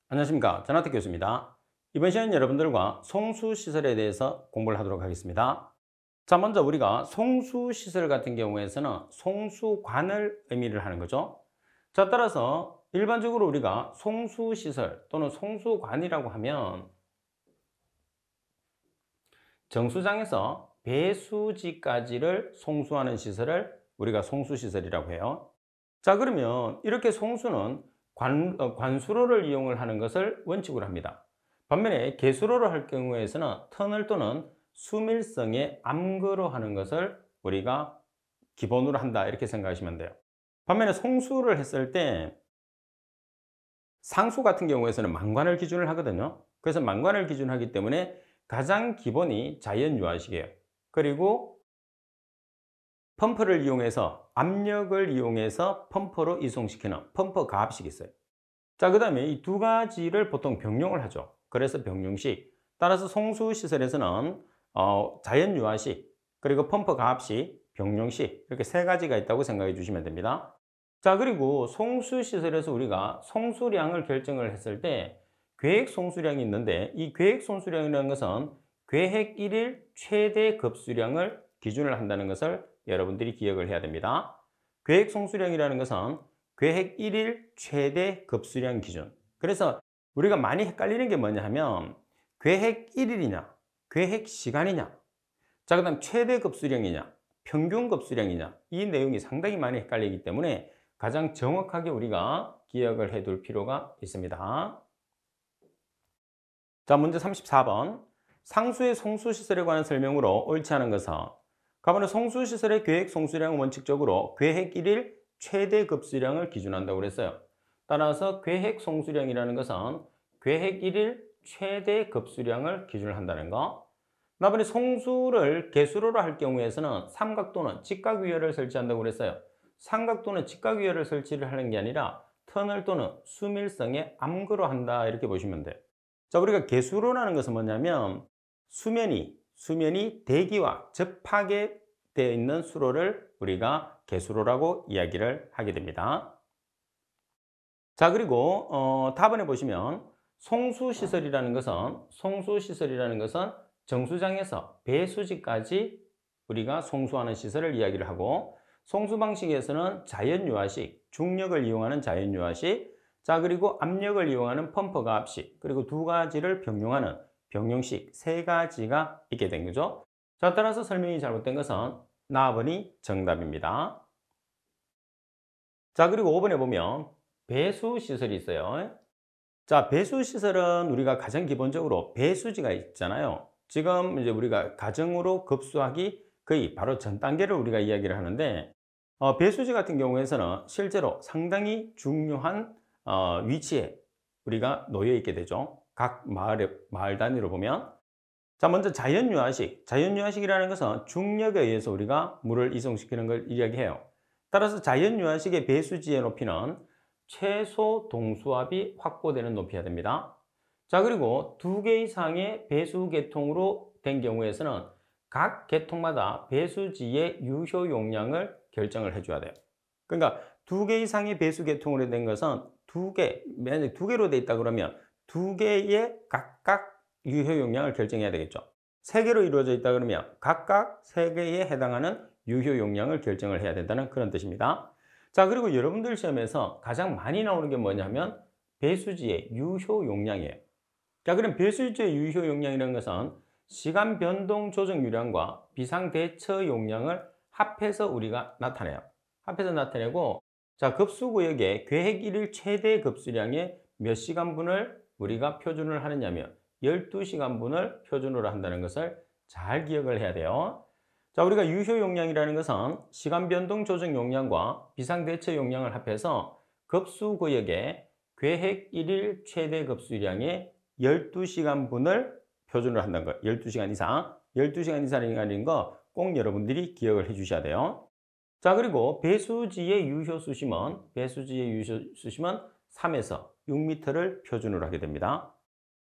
안녕하십니까. 전하택 교수입니다. 이번 시간은 여러분들과 송수시설에 대해서 공부를 하도록 하겠습니다. 자, 먼저 우리가 송수시설 같은 경우에서는 송수관을 의미를 하는 거죠. 자, 따라서 일반적으로 우리가 송수시설 또는 송수관이라고 하면 정수장에서 배수지까지를 송수하는 시설을 우리가 송수시설이라고 해요. 자, 그러면 이렇게 송수는 관수로를 이용을 하는 것을 원칙으로 합니다. 반면에 개수로를 할 경우에서는 터널 또는 수밀성의 암거로 하는 것을 우리가 기본으로 한다 이렇게 생각하시면 돼요. 반면에 송수를 했을 때 상수 같은 경우에서는 망관을 기준을 하거든요. 그래서 망관을 기준하기 때문에 가장 기본이 자연유화식이에요. 그리고 펌프를 이용해서 압력을 이용해서 펌프로 이송시키는 펌프 가압식이 있어요. 자, 그 다음에 이 두 가지를 보통 병용을 하죠. 그래서 병용식. 따라서 송수시설에서는 자연유화식, 그리고 펌프 가압식, 병용식 이렇게 세 가지가 있다고 생각해 주시면 됩니다. 자, 그리고 송수시설에서 우리가 송수량을 결정을 했을 때 계획 송수량이 있는데 이 계획 송수량이라는 것은 계획 1일 최대 급수량을 기준을 한다는 것을 여러분들이 기억을 해야 됩니다. 계획 송수량이라는 것은 계획 1일 최대 급수량 기준. 그래서 우리가 많이 헷갈리는 게 뭐냐 하면 계획 1일이냐, 계획 시간이냐, 자, 그 다음 최대 급수량이냐, 평균 급수량이냐, 이 내용이 상당히 많이 헷갈리기 때문에 가장 정확하게 우리가 기억을 해둘 필요가 있습니다. 자, 문제 34번. 상수의 송수시설에 관한 설명으로 옳지 않은 것은 가번에 송수시설의 계획 송수량은 원칙적으로 계획 1일 최대 급수량을 기준한다고 그랬어요. 따라서 계획 송수량이라는 것은 계획 1일 최대 급수량을 기준을 한다는 거. 나번에 송수를 개수로로 할 경우에서는 삼각 또는 직각 위열을 설치한다고 그랬어요. 삼각 또는 직각 위열을 설치를 하는 게 아니라 터널 또는 수밀성의 암거로 한다 이렇게 보시면 돼요. 자, 우리가 개수로라는 것은 뭐냐면 수면이 대기와 접하게 되어 있는 수로를 우리가 개수로라고 이야기를 하게 됩니다. 자, 그리고 답안에 보시면 송수시설이라는 것은 정수장에서 배수지까지 우리가 송수하는 시설을 이야기를 하고, 송수 방식에서는 자연유화식, 중력을 이용하는 자연유화식, 자, 그리고 압력을 이용하는 펌프 가압식, 그리고 두 가지를 병용하는 병용식, 세 가지가 있게 된 거죠. 자, 따라서 설명이 잘못된 것은 나번이 정답입니다. 자, 그리고 5번에 보면 배수시설이 있어요. 자, 배수시설은 우리가 가장 기본적으로 배수지가 있잖아요. 지금 이제 우리가 가정으로 급수하기 거의 바로 전 단계를 우리가 이야기를 하는데, 배수지 같은 경우에서는 실제로 상당히 중요한 위치에 우리가 놓여 있게 되죠. 각 마을 단위로 보면. 자, 먼저 자연유화식이라는 것은 중력에 의해서 우리가 물을 이송시키는 걸 이야기해요. 따라서 자연유화식의 배수지의 높이는 최소 동수압이 확보되는 높이가 됩니다. 자, 그리고 두 개 이상의 배수 계통으로 된 경우에서는 각 계통마다 배수지의 유효 용량을 결정을 해줘야 돼요. 그러니까 두 개 이상의 배수 계통으로 된 것은 만약에 두 개로 돼 있다 그러면 두 개의 각각 유효 용량을 결정해야 되겠죠. 세 개로 이루어져 있다 그러면 각각 세 개에 해당하는 유효 용량을 결정을 해야 된다는 그런 뜻입니다. 자, 그리고 여러분들 시험에서 가장 많이 나오는 게 뭐냐면 배수지의 유효 용량이에요. 자, 그럼 배수지의 유효 용량이라는 것은 시간 변동 조정 유량과 비상 대처 용량을 합해서 우리가 나타내요. 합해서 나타내고, 자, 급수구역의 계획 1일 최대 급수량의 몇 시간분을 우리가 표준을 하느냐면 12시간분을 표준으로 한다는 것을 잘 기억을 해야 돼요. 자, 우리가 유효 용량이라는 것은 시간 변동 조정 용량과 비상 대처 용량을 합해서 급수구역의 계획 1일 최대 급수량의 12시간분을 표준으로 한다는 거예요. 12시간 이상이라는 거 꼭 여러분들이 기억을 해 주셔야 돼요. 자, 그리고 배수지의 유효 수심은 3에서 6m를 표준으로 하게 됩니다.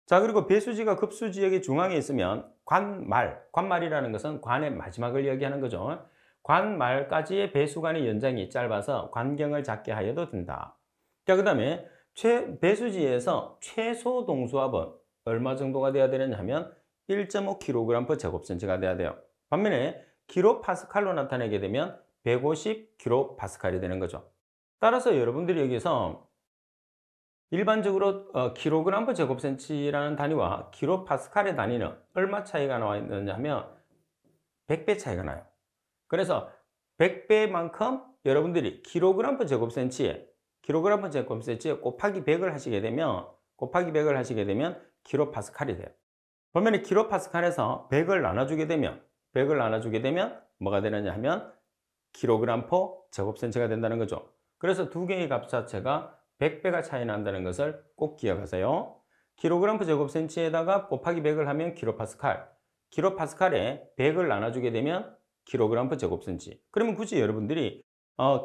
자, 그리고 배수지가 급수지역의 중앙에 있으면 관말이라는 것은 관의 마지막을 이야기하는 거죠. 관말까지의 배수관의 연장이 짧아서 관경을 작게 하여도 된다. 자, 그 다음에 배수지에서 최소 동수압은 얼마 정도가 돼야 되느냐 하면 1.5kg/제곱센치가 돼야 돼요. 반면에 킬로파스칼로 나타내게 되면 150kPa이 되는 거죠. 따라서 여러분들이 여기서 일반적으로 kg/제곱센치라는 단위와 킬로파스칼의 단위는 얼마 차이가 나와 있느냐 하면 100배 차이가 나요. 그래서 100배만큼 여러분들이 kg/제곱센치에 곱하기 100을 하시게 되면 킬로파스칼이 돼요. 반면에 킬로파스칼에서 100을 나눠주게 되면 뭐가 되느냐 하면 kg/제곱센치가 된다는 거죠. 그래서 두 개의 값 자체가 100배가 차이 난다는 것을 꼭 기억하세요. kg/제곱센치에다가 곱하기 100을 하면 킬로파스칼에 100을 나눠주게 되면 kg/제곱센치. 그러면 굳이 여러분들이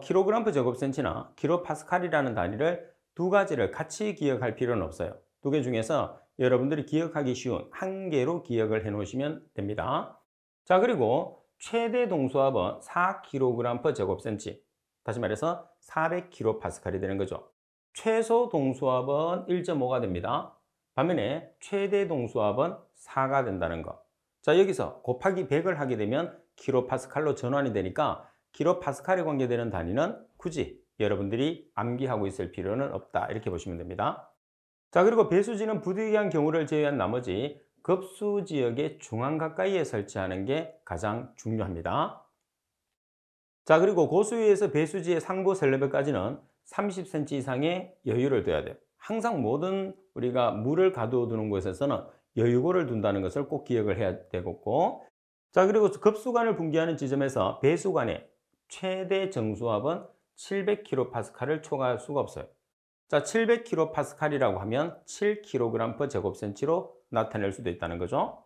kg/제곱센치나 킬로파스칼이라는 단위를 두 가지를 같이 기억할 필요는 없어요. 두 개 중에서 여러분들이 기억하기 쉬운 한 개로 기억을 해 놓으시면 됩니다. 자, 그리고 최대 동수압은 4kg/제곱센치. 다시 말해서 400kPa이 되는 거죠. 최소 동수압은 1.5가 됩니다. 반면에 최대 동수압은 4가 된다는 거. 자, 여기서 곱하기 100을 하게 되면 킬로파스칼로 전환이 되니까 킬로파스칼에 관계되는 단위는 굳이 여러분들이 암기하고 있을 필요는 없다. 이렇게 보시면 됩니다. 자, 그리고 배수지는 부득이한 경우를 제외한 나머지 급수지역의 중앙 가까이에 설치하는 게 가장 중요합니다. 자, 그리고 고수위에서 배수지의 상부 셀레브까지는 30cm 이상의 여유를 둬야 돼요. 항상 모든 우리가 물을 가두어 두는 곳에서는 여유고를 둔다는 것을 꼭 기억을 해야 되겠고, 자, 그리고 급수관을 분기하는 지점에서 배수관의 최대 정수압은 700kPa를 초과할 수가 없어요. 자, 700kPa이라고 하면 7kg/제곱센치로 나타낼 수도 있다는 거죠.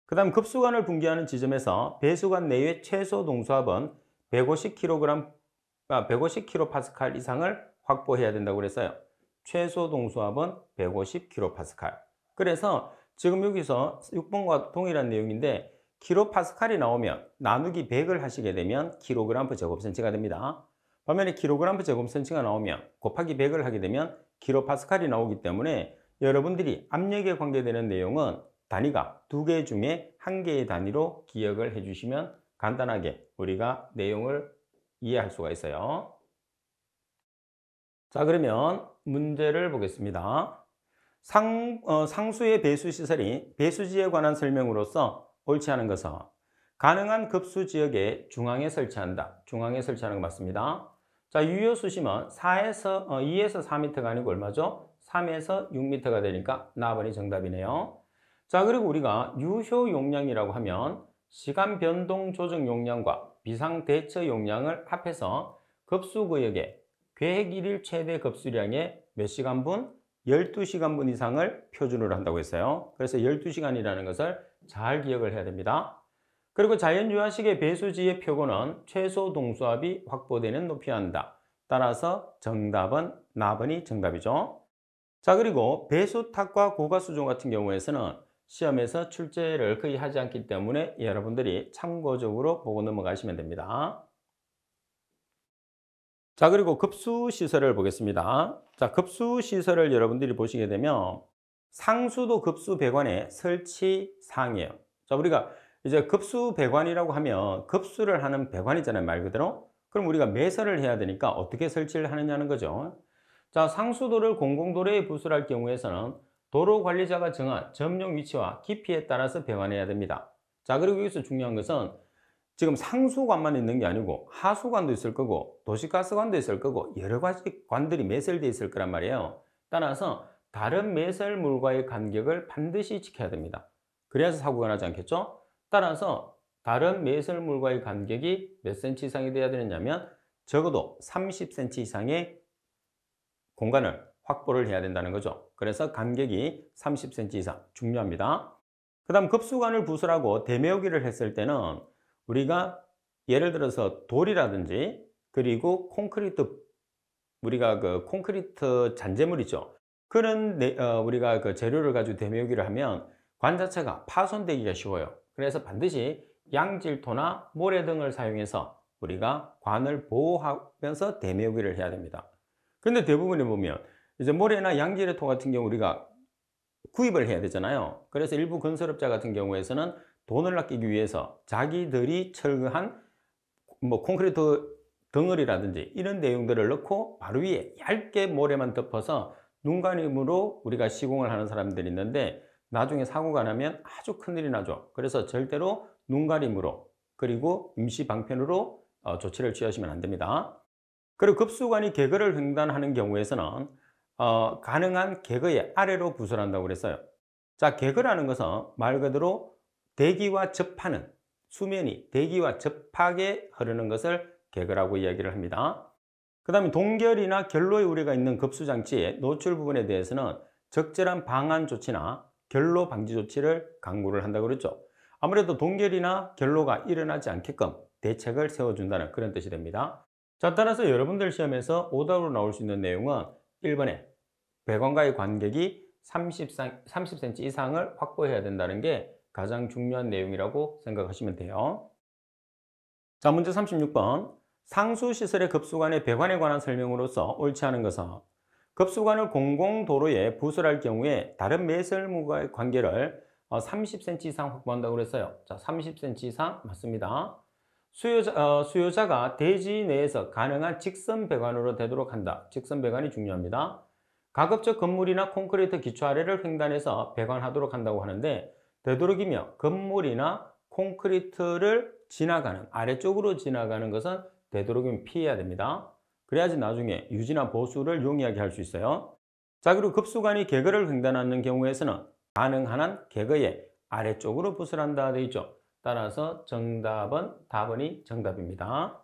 그 다음 급수관을 분기하는 지점에서 배수관 내의 최소 동수압은 150kPa 이상을 확보해야 된다고 그랬어요. 최소 동수압은 150kPa. 그래서 지금 여기서 6번과 동일한 내용인데 킬로파스칼이 나오면 나누기 100을 하시게 되면 kg/제곱센치가 됩니다. 반면에 kg/제곱센치가 나오면 곱하기 100을 하게 되면 킬로파스칼이 나오기 때문에 여러분들이 압력에 관계되는 내용은 단위가 두 개 중에 한 개의 단위로 기억을 해주시면 간단하게 우리가 내용을 이해할 수가 있어요. 자, 그러면 문제를 보겠습니다. 상수의 배수시설이 배수지에 관한 설명으로서 옳지 않은 것은 가능한 급수지역의 중앙에 설치한다. 중앙에 설치하는 거 맞습니다. 자, 유효 수심은 2에서 4m가 아니고 얼마죠? 3에서 6m가 되니까 나번이 정답이네요. 자, 그리고 우리가 유효 용량이라고 하면 시간 변동 조정 용량과 비상 대처 용량을 합해서 급수구역의 계획 일일 최대 급수량의 몇 시간분? 12시간분 이상을 표준으로 한다고 했어요. 그래서 12시간이라는 것을 잘 기억을 해야 됩니다. 그리고 자연유화식의 배수지의 표고는 최소 동수압이 확보되는 높이한다. 따라서 정답은 나번이 정답이죠. 자, 그리고 배수탁과 고가수종 같은 경우에서는 시험에서 출제를 거의 하지 않기 때문에 여러분들이 참고적으로 보고 넘어가시면 됩니다. 자, 그리고 급수시설을 보겠습니다. 자, 급수시설을 여러분들이 보시게 되면 상수도 급수 배관의 설치 사항이에요. 자, 우리가 이제 급수 배관이라고 하면 급수를 하는 배관이잖아요, 말 그대로. 그럼 우리가 매설을 해야 되니까 어떻게 설치를 하느냐는 거죠. 자, 상수도를 공공도로에 부설할 경우에서는 도로관리자가 정한 점용 위치와 깊이에 따라서 배관해야 됩니다. 자, 그리고 여기서 중요한 것은 지금 상수관만 있는 게 아니고 하수관도 있을 거고 도시가스관도 있을 거고 여러 가지 관들이 매설되어 있을 거란 말이에요. 따라서 다른 매설물과의 간격을 반드시 지켜야 됩니다. 그래야지 사고가 나지 않겠죠? 따라서 다른 매설물과의 간격이 몇 cm 이상이 돼야 되느냐면 적어도 30cm 이상의 공간을 확보를 해야 된다는 거죠. 그래서 간격이 30cm 이상 중요합니다. 그 다음 급수관을 부설하고 대매우기를 했을 때는 우리가 예를 들어서 돌이라든지 그리고 콘크리트, 우리가 그 콘크리트 잔재물이죠. 그런 우리가 그 재료를 가지고 대매우기를 하면 관 자체가 파손되기가 쉬워요. 그래서 반드시 양질토나 모래 등을 사용해서 우리가 관을 보호하면서 대매우기를 해야 됩니다. 그런데 대부분에 보면 이제 모래나 양지레토 같은 경우 우리가 구입을 해야 되잖아요. 그래서 일부 건설업자 같은 경우에서는 돈을 아끼기 위해서 자기들이 철거한 뭐 콘크리트 덩어리라든지 이런 내용들을 넣고 바로 위에 얇게 모래만 덮어서 눈가림으로 우리가 시공을 하는 사람들이 있는데 나중에 사고가 나면 아주 큰일이 나죠. 그래서 절대로 눈가림으로 그리고 임시 방편으로 조치를 취하시면 안 됩니다. 그리고 급수관이 개거를 횡단하는 경우에서는 가능한 개거의 아래로 부설한다고 그랬어요. 자, 개거라는 것은 말 그대로 대기와 접하는 수면이 대기와 접하게 흐르는 것을 개거라고 이야기를 합니다. 그 다음에 동결이나 결로에 우려가 있는 급수장치의 노출 부분에 대해서는 적절한 방안 조치나 결로 방지 조치를 강구를 한다고 그랬죠. 아무래도 동결이나 결로가 일어나지 않게끔 대책을 세워준다는 그런 뜻이 됩니다. 자, 따라서 여러분들 시험에서 오답으로 나올 수 있는 내용은 1번에 배관과의 간격이 30cm 이상을 확보해야 된다는 게 가장 중요한 내용이라고 생각하시면 돼요. 자, 문제 36번. 상수시설의 급수관의 배관에 관한 설명으로서 옳지 않은 것은 급수관을 공공도로에 부설할 경우에 다른 매설물과의 관계를 30cm 이상 확보한다고 그랬어요. 자, 30cm 이상 맞습니다. 수요자가 대지 내에서 가능한 직선 배관으로 되도록 한다. 직선 배관이 중요합니다. 가급적 건물이나 콘크리트 기초 아래를 횡단해서 배관하도록 한다고 하는데 되도록이면 건물이나 콘크리트를 지나가는 아래쪽으로 지나가는 것은 되도록이면 피해야 됩니다. 그래야지 나중에 유지나 보수를 용이하게 할 수 있어요. 자, 그리고 급수관이 개거를 횡단하는 경우에서는 가능한 한 개거의 아래쪽으로 부설한다 되어 있죠. 따라서 정답은 답은이 정답입니다.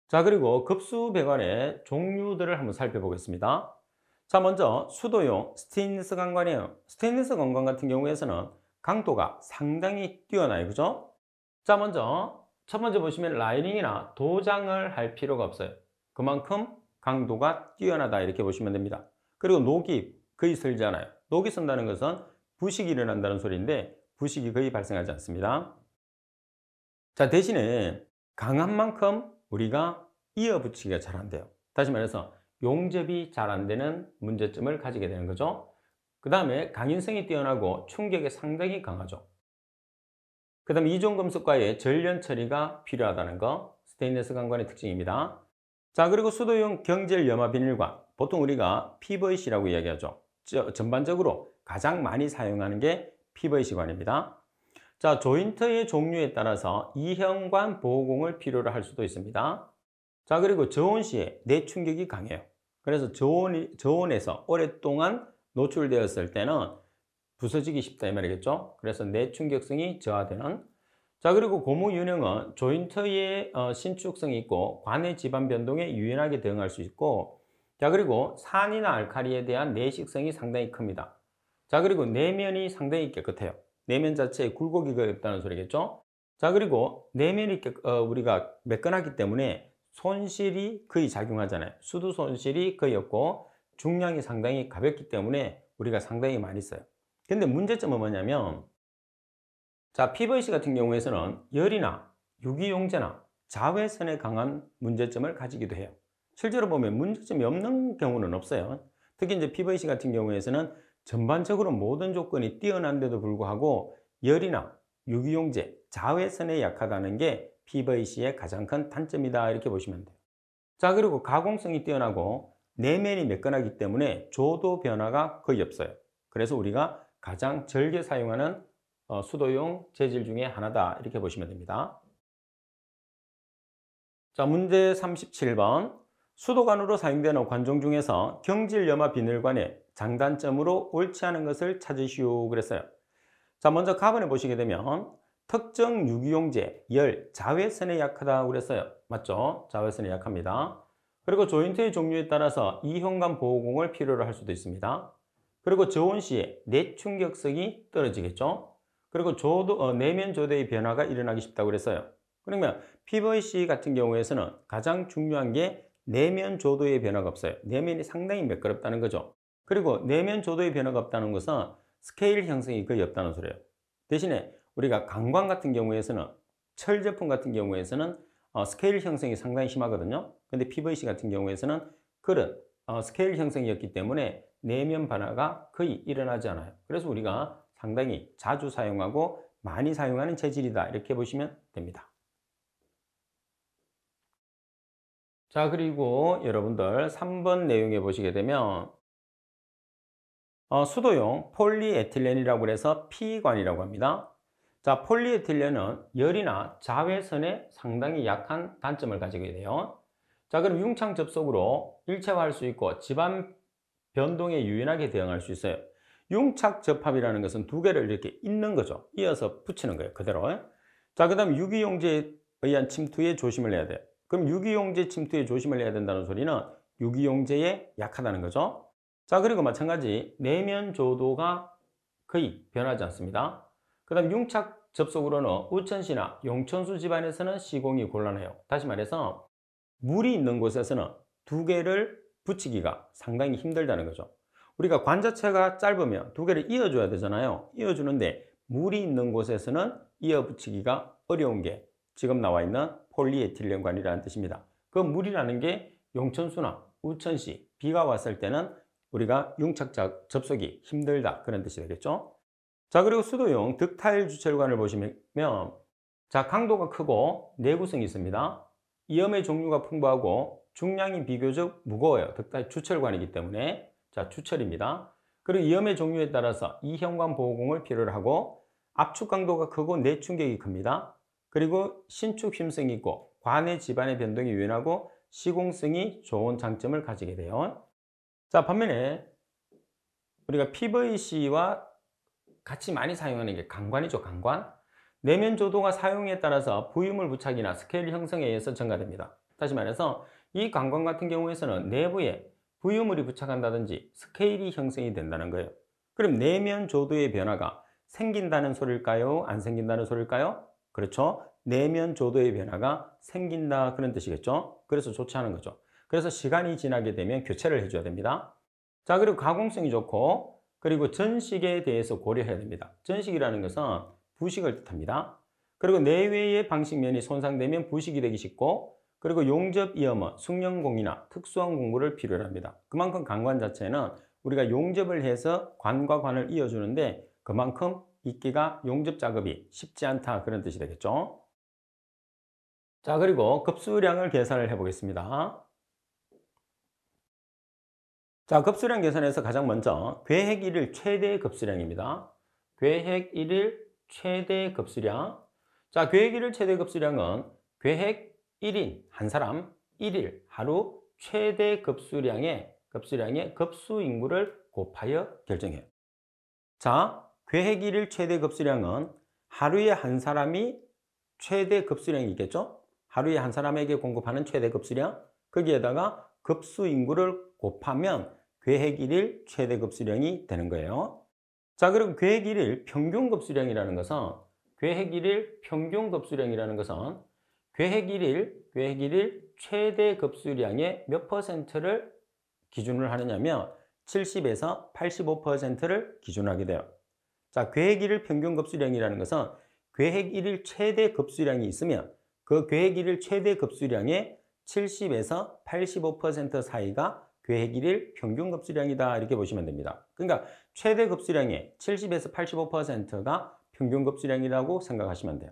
자, 그리고 급수 배관의 종류들을 한번 살펴보겠습니다. 자, 먼저 수도용 스테인리스 강관이에요. 스테인리스 강관 같은 경우에서는 강도가 상당히 뛰어나요. 그죠? 자, 먼저 첫 번째 보시면 라이닝이나 도장을 할 필요가 없어요. 그만큼 강도가 뛰어나다 이렇게 보시면 됩니다. 그리고 녹이 거의 설지 않아요. 녹이 선다는 것은 부식이 일어난다는 소리인데 부식이 거의 발생하지 않습니다. 자, 대신에 강한 만큼 우리가 이어붙이기가 잘 안 돼요. 다시 말해서 용접이 잘 안 되는 문제점을 가지게 되는 거죠. 그 다음에 강인성이 뛰어나고 충격에 상당히 강하죠. 그 다음에 이중금속과의 전련 처리가 필요하다는 거, 스테인리스 강관의 특징입니다. 자, 그리고 수도용 경질 염화 비닐관, 보통 우리가 PVC라고 이야기하죠. 전반적으로 가장 많이 사용하는 게 PVC관입니다. 자, 조인트의 종류에 따라서 이형관 보호공을 필요로 할 수도 있습니다. 자, 그리고 저온 시에 내충격이 강해요. 그래서 저온에서 오랫동안 노출되었을 때는 부서지기 쉽다 이 말이겠죠. 그래서 내충격성이 저하되는. 자, 그리고 고무 윤형은 조인트의 신축성이 있고 관의 지반 변동에 유연하게 대응할 수 있고, 자, 그리고 산이나 알칼리에 대한 내식성이 상당히 큽니다. 자, 그리고 내면이 상당히 깨끗해요. 내면 자체에 굴곡이 거의 없다는 소리겠죠. 자, 그리고 내면이 우리가 매끈하기 때문에 손실이 거의 작용하잖아요. 수도 손실이 거의 없고 중량이 상당히 가볍기 때문에 우리가 상당히 많이 써요. 근데 문제점은 뭐냐면, 자, PVC 같은 경우에서는 열이나 유기용제나 자외선에 강한 문제점을 가지기도 해요. 실제로 보면 문제점이 없는 경우는 없어요. 특히 이제 PVC 같은 경우에서는 전반적으로 모든 조건이 뛰어난데도 불구하고 열이나 유기용제, 자외선에 약하다는 게 PVC의 가장 큰 단점이다 이렇게 보시면 돼요. 자, 그리고 가공성이 뛰어나고 내면이 매끈하기 때문에 조도 변화가 거의 없어요. 그래서 우리가 가장 즐겨 사용하는 수도용 재질 중에 하나다 이렇게 보시면 됩니다. 자, 문제 37번. 수도관으로 사용되는 관종 중에서 경질염화 비늘관의 장단점으로 옳지 않은 것을 찾으시오 그랬어요. 자, 먼저 가번에 보시게 되면 특정 유기용제, 열, 자외선에 약하다고 그랬어요. 맞죠? 자외선에 약합니다. 그리고 조인트의 종류에 따라서 이형관 보호공을 필요로 할 수도 있습니다. 그리고 저온 시에 내충격성이 떨어지겠죠. 그리고 내면 조도의 변화가 일어나기 쉽다고 그랬어요. 그러면 PVC 같은 경우에서는 가장 중요한 게 내면 조도의 변화가 없어요. 내면이 상당히 매끄럽다는 거죠. 그리고 내면 조도의 변화가 없다는 것은 스케일 형성이 거의 없다는 소리예요. 대신에 우리가 강광 같은 경우에서는 철 제품 같은 경우에서는 스케일 형성이 상당히 심하거든요. 근데 PVC 같은 경우에서는 그런 스케일 형성이었기 때문에 내면 변화가 거의 일어나지 않아요. 그래서 우리가 상당히 자주 사용하고 많이 사용하는 재질이다. 이렇게 보시면 됩니다. 자, 그리고 여러분들 3번 내용에 보시게 되면 수도용 폴리에틸렌이라고 해서 P관이라고 합니다. 자, 폴리에틸렌은 열이나 자외선에 상당히 약한 단점을 가지게 돼요. 자, 그럼 융착 접속으로 일체화할 수 있고 집안 변동에 유연하게 대응할 수 있어요. 융착 접합이라는 것은 두 개를 이렇게 잇는 거죠. 이어서 붙이는 거예요. 그대로. 자, 그 다음 유기용제에 의한 침투에 조심을 해야 돼요. 그럼 유기용제 침투에 조심을 해야 된다는 소리는 유기용제에 약하다는 거죠. 자, 그리고 마찬가지 내면 조도가 거의 변하지 않습니다. 그 다음 융착 접속으로는 우천시나 용천수 집안에서는 시공이 곤란해요. 다시 말해서 물이 있는 곳에서는 두 개를 붙이기가 상당히 힘들다는 거죠. 우리가 관자체가 짧으면 두 개를 이어줘야 되잖아요. 이어주는데 물이 있는 곳에서는 이어 붙이기가 어려운 게 지금 나와 있는 폴리에틸렌관이라는 뜻입니다. 그 물이라는 게 용천수나 우천시, 비가 왔을 때는 우리가 융착 접속이 힘들다 그런 뜻이 되겠죠. 자, 그리고 수도용 덕타일 주철관을 보시면 자, 강도가 크고 내구성이 있습니다. 이염의 종류가 풍부하고 중량이 비교적 무거워요. 덕타일 주철관이기 때문에. 자, 주철입니다. 그리고 이염의 종류에 따라서 이형관 보호공을 필요로 하고 압축 강도가 크고 내충격이 큽니다. 그리고 신축 힘성이 있고 관의 집안의 변동이 유연하고 시공성이 좋은 장점을 가지게 돼요. 자, 반면에 우리가 PVC와 같이 많이 사용하는 게 강관이죠. 강관. 내면 조도가 사용에 따라서 부유물 부착이나 스케일 형성에 의해서 증가됩니다. 다시 말해서 이 강관 같은 경우에서는 내부에 부유물이 부착한다든지 스케일이 형성이 된다는 거예요. 그럼 내면 조도의 변화가 생긴다는 소리일까요? 안 생긴다는 소리일까요? 그렇죠. 내면 조도의 변화가 생긴다 그런 뜻이겠죠. 그래서 좋지 않은 거죠. 그래서 시간이 지나게 되면 교체를 해줘야 됩니다. 자, 그리고 가공성이 좋고 그리고 전식에 대해서 고려해야 됩니다. 전식이라는 것은 부식을 뜻합니다. 그리고 내외의 방식면이 손상되면 부식이 되기 쉽고 그리고 용접 이염은 숙련공이나 특수한 공부를 필요로 합니다. 그만큼 강관 자체는 우리가 용접을 해서 관과 관을 이어주는데 그만큼 입기가 용접 작업이 쉽지 않다 그런 뜻이 되겠죠. 자, 그리고 급수량을 계산을 해 보겠습니다. 자, 급수량 계산에서 가장 먼저 계획 1일 최대 급수량입니다. 계획 1일 최대 급수량. 자, 계획 1일 최대 급수량은 계획 1인 한 사람 1일 하루 최대 급수량의 급수 인구를 곱하여 결정해요. 자, 계획 1일 최대 급수량은 하루에 한 사람이 최대 급수량이겠죠? 하루에 한 사람에게 공급하는 최대 급수량. 거기에다가 급수 인구를 곱하면 계획 1일 최대 급수량이 되는 거예요. 자, 그럼 계획 1일 평균 급수량이라는 것은 계획 1일 평균 급수량이라는 것은 계획 1일 최대 급수량의 몇 퍼센트를 기준을 하느냐면 70에서 85%를 기준으로 하게 돼요. 자, 계획 1일 평균 급수량이라는 것은 계획 1일 최대 급수량이 있으면 그 계획 1일 최대 급수량의 70에서 85% 사이가 계획 1일 평균 급수량이다 이렇게 보시면 됩니다. 그러니까 최대 급수량의 70에서 85%가 평균 급수량이라고 생각하시면 돼요.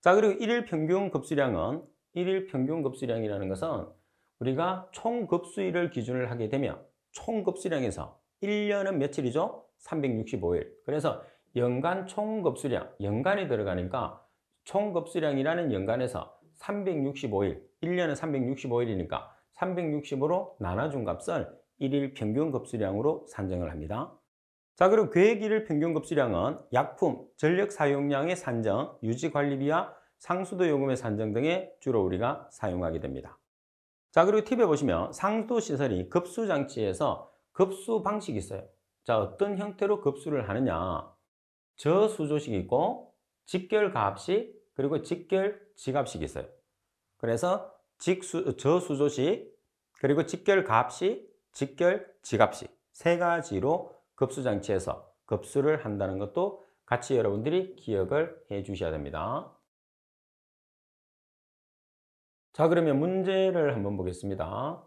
자, 그리고 1일 평균 급수량은 1일 평균 급수량이라는 것은 우리가 총 급수일을 기준을 하게 되면 총 급수량에서 1년은 며칠이죠? 365일. 그래서 연간 총 급수량, 연간이 들어가니까 총 급수량이라는 연간에서 365일, 1년은 365일이니까 365로 나눠준 값을 1일 평균 급수량으로 산정을 합니다. 자, 그리고 계획 1일 평균 급수량은 약품, 전력 사용량의 산정, 유지관리비와 상수도 요금의 산정 등에 주로 우리가 사용하게 됩니다. 자, 그리고 팁에 보시면 상수도 시설이 급수 장치에서 급수 방식이 있어요. 자, 어떤 형태로 급수를 하느냐. 저수조식이 있고 직결 가압식 그리고 직결 지갑식이 있어요. 그래서 저수조식 그리고 직결 가압식, 직결 지갑식 세 가지로 급수 장치에서 급수를 한다는 것도 같이 여러분들이 기억을 해 주셔야 됩니다. 자, 그러면 문제를 한번 보겠습니다.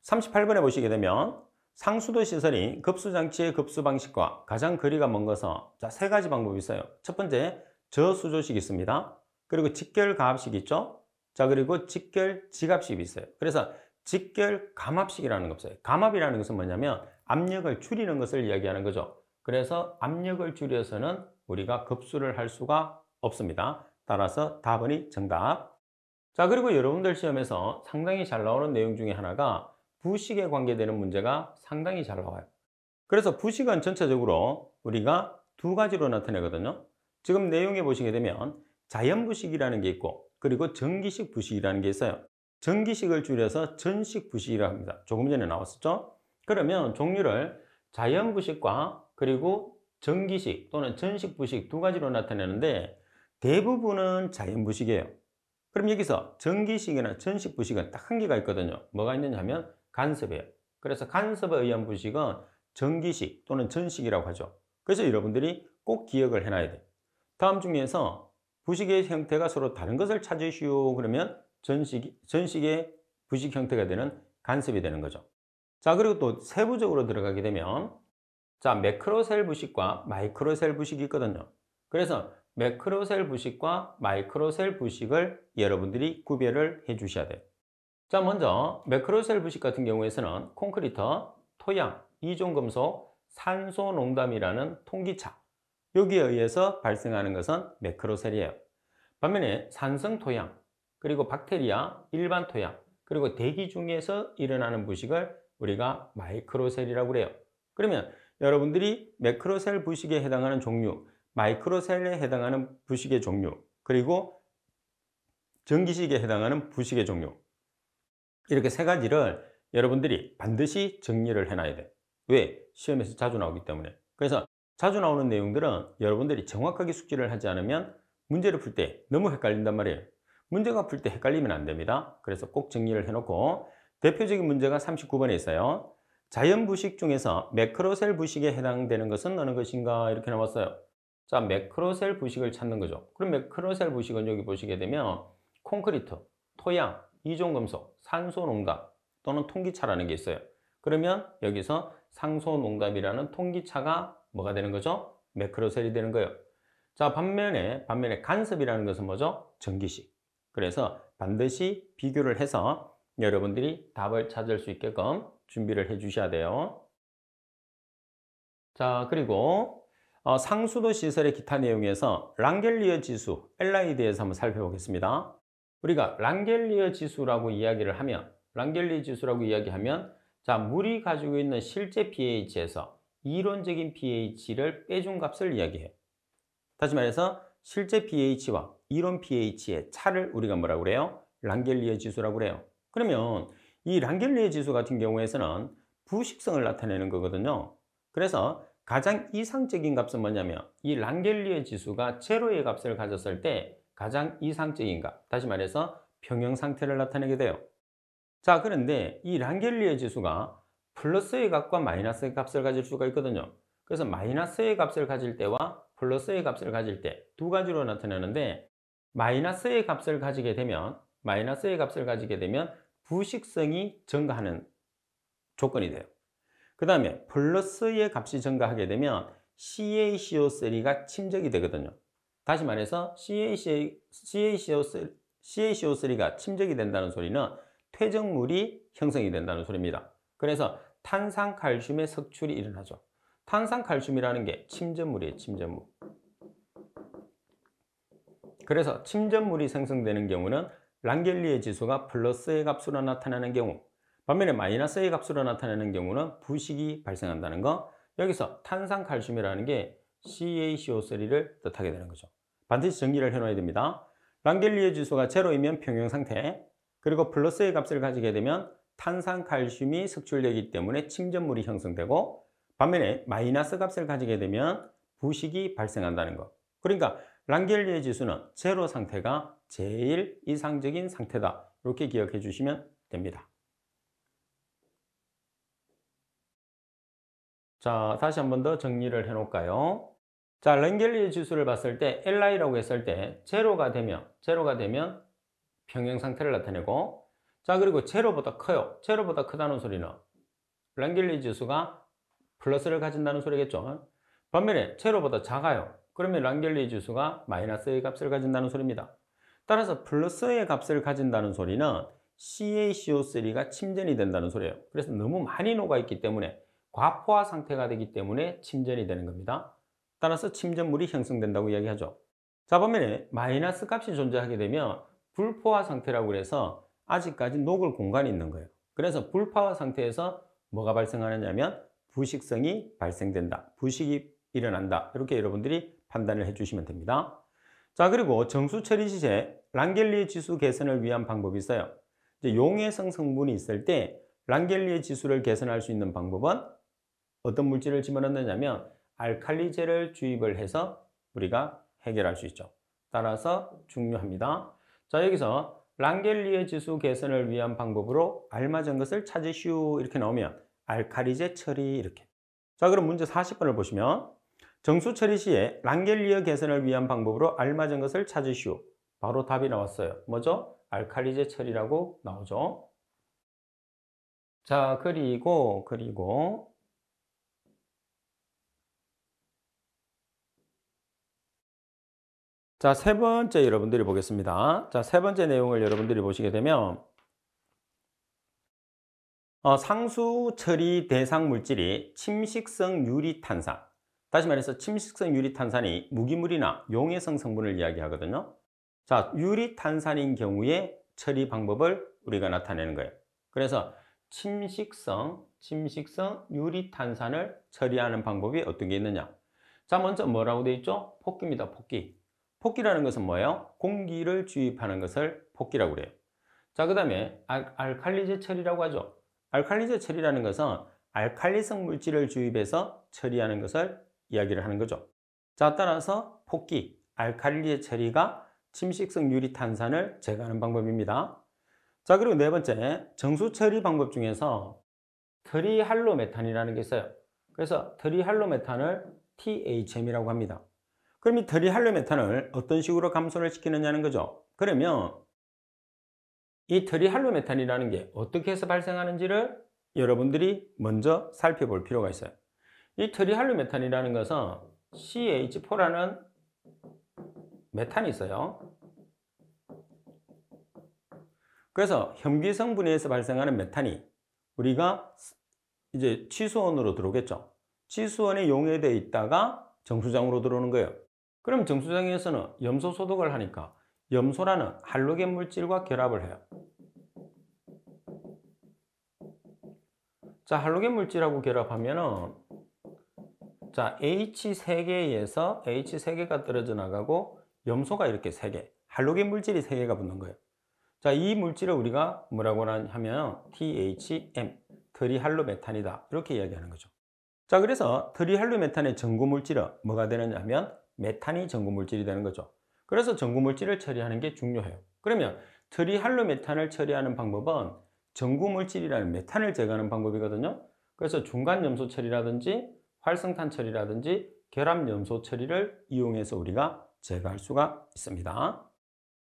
38번에 보시게 되면 상수도 시설이 급수장치의 급수 방식과 가장 거리가 먼 것은 자, 세 가지 방법이 있어요. 첫 번째, 저수조식이 있습니다. 그리고 직결가압식이 있죠. 자, 그리고 직결지갑식이 있어요. 그래서 직결감압식이라는 거 없어요. 감압이라는 것은 뭐냐면 압력을 줄이는 것을 이야기하는 거죠. 그래서 압력을 줄여서는 우리가 급수를 할 수가 없습니다. 따라서 답은이 정답. 자, 그리고 여러분들 시험에서 상당히 잘 나오는 내용 중에 하나가 부식에 관계되는 문제가 상당히 잘 나와요. 그래서 부식은 전체적으로 우리가 두 가지로 나타내거든요. 지금 내용에 보시게 되면 자연부식이라는 게 있고 그리고 전기식 부식이라는 게 있어요. 전기식을 줄여서 전식 부식이라고 합니다. 조금 전에 나왔었죠? 그러면 종류를 자연부식과 그리고 전기식 또는 전식 부식 두 가지로 나타내는데 대부분은 자연부식이에요. 그럼 여기서 전기식이나 전식 부식은 딱 한 개가 있거든요. 뭐가 있느냐 하면 간섭이에요. 그래서 간섭에 의한 부식은 전기식 또는 전식이라고 하죠. 그래서 여러분들이 꼭 기억을 해놔야 돼요. 다음 중에서 부식의 형태가 서로 다른 것을 찾으시오. 그러면 전식의 부식 형태가 되는 간섭이 되는 거죠. 자, 그리고 또 세부적으로 들어가게 되면 자, 매크로셀 부식과 마이크로셀 부식이 있거든요. 그래서 매크로셀 부식과 마이크로셀 부식을 여러분들이 구별을 해 주셔야 돼요. 자, 먼저 매크로셀 부식 같은 경우에서는 콘크리트, 토양, 이중금속, 산소 농담이라는 통기차 여기에 의해서 발생하는 것은 매크로셀이에요. 반면에 산성 토양, 그리고 박테리아, 일반 토양, 그리고 대기 중에서 일어나는 부식을 우리가 마이크로셀이라고 그래요. 그러면 여러분들이 매크로셀 부식에 해당하는 종류, 마이크로셀에 해당하는 부식의 종류, 그리고 전기식에 해당하는 부식의 종류 이렇게 세 가지를 여러분들이 반드시 정리를 해놔야 돼요. 왜? 시험에서 자주 나오기 때문에. 그래서 자주 나오는 내용들은 여러분들이 정확하게 숙지를 하지 않으면 문제를 풀 때 너무 헷갈린단 말이에요. 문제가 풀 때 헷갈리면 안 됩니다. 그래서 꼭 정리를 해놓고 대표적인 문제가 39번에 있어요. 자연부식 중에서 매크로셀 부식에 해당되는 것은 어느 것인가 이렇게 나왔어요. 자, 매크로셀 부식을 찾는 거죠. 그럼 매크로셀 부식은 여기 보시게 되면 콘크리트, 토양, 이중금속, 산소농담 또는 통기차라는 게 있어요. 그러면 여기서 상소농담이라는 통기차가 뭐가 되는 거죠? 매크로셀이 되는 거예요. 자, 반면에 간섭이라는 것은 뭐죠? 전기식. 그래서 반드시 비교를 해서 여러분들이 답을 찾을 수 있게끔 준비를 해 주셔야 돼요. 자, 그리고 상수도 시설의 기타 내용에서 랑겔리어 지수, Li에 대해서 한번 살펴보겠습니다. 우리가 랑겔리어 지수라고 이야기하면 자, 물이 가지고 있는 실제 pH에서 이론적인 pH를 빼준 값을 이야기해요. 다시 말해서 실제 pH와 이론 pH의 차를 우리가 뭐라고 그래요? 랑겔리어 지수라고 그래요. 그러면 이 랑겔리어 지수 같은 경우에서는 부식성을 나타내는 거거든요. 그래서 가장 이상적인 값은 뭐냐면 이 랑겔리어 지수가 제로의 값을 가졌을 때 가장 이상적인 값, 다시 말해서 평형 상태를 나타내게 돼요. 자, 그런데 이 랑겔리어 지수가 플러스의 값과 마이너스의 값을 가질 수가 있거든요. 그래서 마이너스의 값을 가질 때와 플러스의 값을 가질 때 두 가지로 나타나는데 마이너스의 값을 가지게 되면 부식성이 증가하는 조건이 돼요. 그 다음에 플러스의 값이 증가하게 되면 CaCO3가 침적이 되거든요. 다시 말해서 CaCO3가 침적이 된다는 소리는 퇴적물이 형성이 된다는 소리입니다. 그래서 탄산칼슘의 석출이 일어나죠. 탄산칼슘이라는 게 침전물이에요. 침전물. 그래서 침전물이 생성되는 경우는 랑겔리어 지수가 플러스의 값으로 나타나는 경우, 반면에 마이너스의 값으로 나타나는 경우는 부식이 발생한다는 거. 여기서 탄산칼슘이라는 게 CaCO3를 뜻하게 되는 거죠. 반드시 정리를 해놓아야 됩니다. 랑겔리어 지수가 제로이면 평형 상태, 그리고 플러스의 값을 가지게 되면 탄산칼슘이 석출되기 때문에 침전물이 형성되고, 반면에 마이너스 값을 가지게 되면 부식이 발생한다는 것. 그러니까 랑겔리어 지수는 제로 상태가 제일 이상적인 상태다. 이렇게 기억해 주시면 됩니다. 자, 다시 한 번 더 정리를 해 놓을까요? 자, 랑겔리어 지수를 봤을 때 Li라고 했을 때 제로가 되면 평형 상태를 나타내고, 자, 그리고 제로보다 커요. 제로보다 크다는 소리는 랑겔리 지수가 플러스를 가진다는 소리겠죠. 반면에 제로보다 작아요. 그러면 랑겔리 지수가 마이너스의 값을 가진다는 소리입니다. 따라서 플러스의 값을 가진다는 소리는 CaCO3가 침전이 된다는 소리예요. 그래서 너무 많이 녹아있기 때문에 과포화 상태가 되기 때문에 침전이 되는 겁니다. 따라서 침전물이 형성된다고 이야기하죠. 자, 반면에 마이너스 값이 존재하게 되면 불포화 상태라고 해서 아직까지 녹을 공간이 있는 거예요. 그래서 불포화 상태에서 뭐가 발생하느냐면 부식성이 발생된다. 부식이 일어난다. 이렇게 여러분들이 판단을 해주시면 됩니다. 자, 그리고 정수 처리 시제 랑겔리의 지수 개선을 위한 방법이 있어요. 이제 용해성 성분이 있을 때 랑겔리의 지수를 개선할 수 있는 방법은 어떤 물질을 집어넣느냐면 알칼리제를 주입을 해서 우리가 해결할 수 있죠. 따라서 중요합니다. 자, 여기서 랑겔리의 지수 개선을 위한 방법으로 알맞은 것을 찾으시오 이렇게 나오면 알칼리제 처리 이렇게. 자, 그럼 문제 40번을 보시면 정수 처리 시에 랑겔리의 개선을 위한 방법으로 알맞은 것을 찾으시오. 바로 답이 나왔어요. 뭐죠? 알칼리제 처리라고 나오죠. 자, 그리고 자, 세 번째 여러분들이 보겠습니다. 자, 세 번째 내용을 여러분들이 보시게 되면 상수 처리 대상 물질이 침식성 유리탄산. 다시 말해서 침식성 유리탄산이 무기물이나 용해성 성분을 이야기하거든요. 자, 유리탄산인 경우에 처리 방법을 우리가 나타내는 거예요. 그래서 침식성 유리탄산을 처리하는 방법이 어떤 게 있느냐. 자, 먼저 뭐라고 되어 있죠? 폭기입니다. 폭기. 폭기라는 것은 뭐예요? 공기를 주입하는 것을 폭기라고 그래요. 자, 그 다음에 알칼리제 처리라고 하죠. 알칼리제 처리라는 것은 알칼리성 물질을 주입해서 처리하는 것을 이야기를 하는 거죠. 자, 따라서 폭기, 알칼리제 처리가 침식성 유리탄산을 제거하는 방법입니다. 자, 그리고 네 번째, 정수 처리 방법 중에서 트리할로메탄이라는 게 있어요. 그래서 트리할로메탄을 THM이라고 합니다. 그럼 이 트리할로메탄을 어떤 식으로 감소를 시키느냐는 거죠. 그러면 이 트리할로메탄이라는 게 어떻게 해서 발생하는지를 여러분들이 먼저 살펴볼 필요가 있어요. 이 트리할로메탄이라는 것은 CH4라는 메탄이 있어요. 그래서 혐기성분에 의해서 발생하는 메탄이 우리가 이제 치수원으로 들어오겠죠. 치수원에 용해되어 있다가 정수장으로 들어오는 거예요. 그럼 정수장에서는 염소 소독을 하니까 염소라는 할로겐 물질과 결합을 해요. 자, 할로겐 물질하고 결합하면은 자, H3개에서 H3개가 떨어져 나가고 염소가 이렇게 3개, 할로겐 물질이 3개가 붙는 거예요. 자, 이 물질을 우리가 뭐라고 하면 THM, 트리할로메탄이다. 이렇게 이야기하는 거죠. 자, 그래서 트리할로메탄의 전구 물질은 뭐가 되느냐 하면 메탄이 전구 물질이 되는 거죠. 그래서 전구 물질을 처리하는 게 중요해요. 그러면 트리할로메탄을 처리하는 방법은 전구 물질이라는 메탄을 제거하는 방법이거든요. 그래서 중간 염소 처리라든지 활성탄 처리라든지 결합 염소 처리를 이용해서 우리가 제거할 수가 있습니다.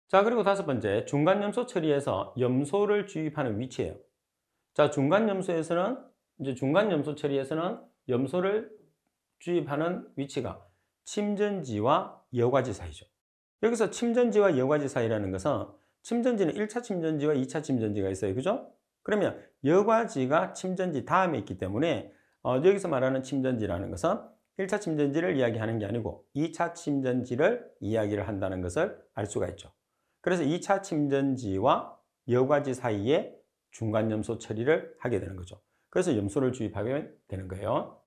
자, 그리고 다섯 번째, 중간 염소 처리에서 염소를 주입하는 위치예요. 자, 중간 염소 처리에서는 염소를 주입하는 위치가 침전지와 여과지 사이죠. 여기서 침전지와 여과지 사이라는 것은 침전지는 1차 침전지와 2차 침전지가 있어요. 그죠? 그러면 여과지가 침전지 다음에 있기 때문에 여기서 말하는 침전지라는 것은 1차 침전지를 이야기하는 게 아니고 2차 침전지를 이야기를 한다는 것을 알 수가 있죠. 그래서 2차 침전지와 여과지 사이에 중간 염소 처리를 하게 되는 거죠. 그래서 염소를 주입하게 되는 거예요.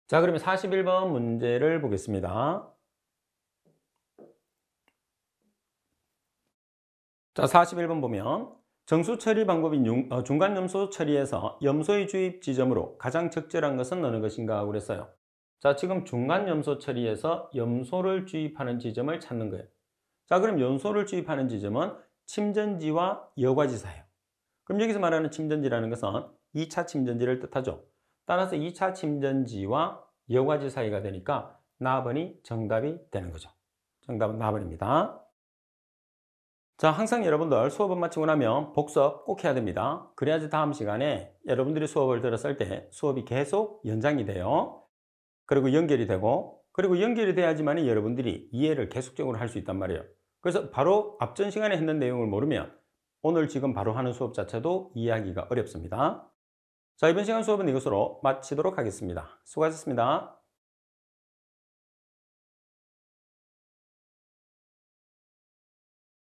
자, 그러면 41번 문제를 보겠습니다. 자, 41번 보면 정수 처리 방법인 중간 염소 처리에서 염소의 주입 지점으로 가장 적절한 것은 어느 것인가 하고 그랬어요. 자, 지금 중간 염소 처리에서 염소를 주입하는 지점을 찾는 거예요. 자, 그럼 염소를 주입하는 지점은 침전지와 여과지 사이예요. 그럼 여기서 말하는 침전지라는 것은 2차 침전지를 뜻하죠. 따라서 2차 침전지와 여과지 사이가 되니까 나번이 정답이 되는 거죠. 정답은 나번입니다. 자, 항상 여러분들 수업을 마치고 나면 복습 꼭 해야 됩니다. 그래야지 다음 시간에 여러분들이 수업을 들었을 때 수업이 계속 연장이 돼요. 그리고 연결이 되고, 그리고 연결이 돼야지만 여러분들이 이해를 계속적으로 할 수 있단 말이에요. 그래서 바로 앞전 시간에 했는 내용을 모르면 오늘 지금 바로 하는 수업 자체도 이해하기가 어렵습니다. 자, 이번 시간 수업은 이것으로 마치도록 하겠습니다. 수고하셨습니다.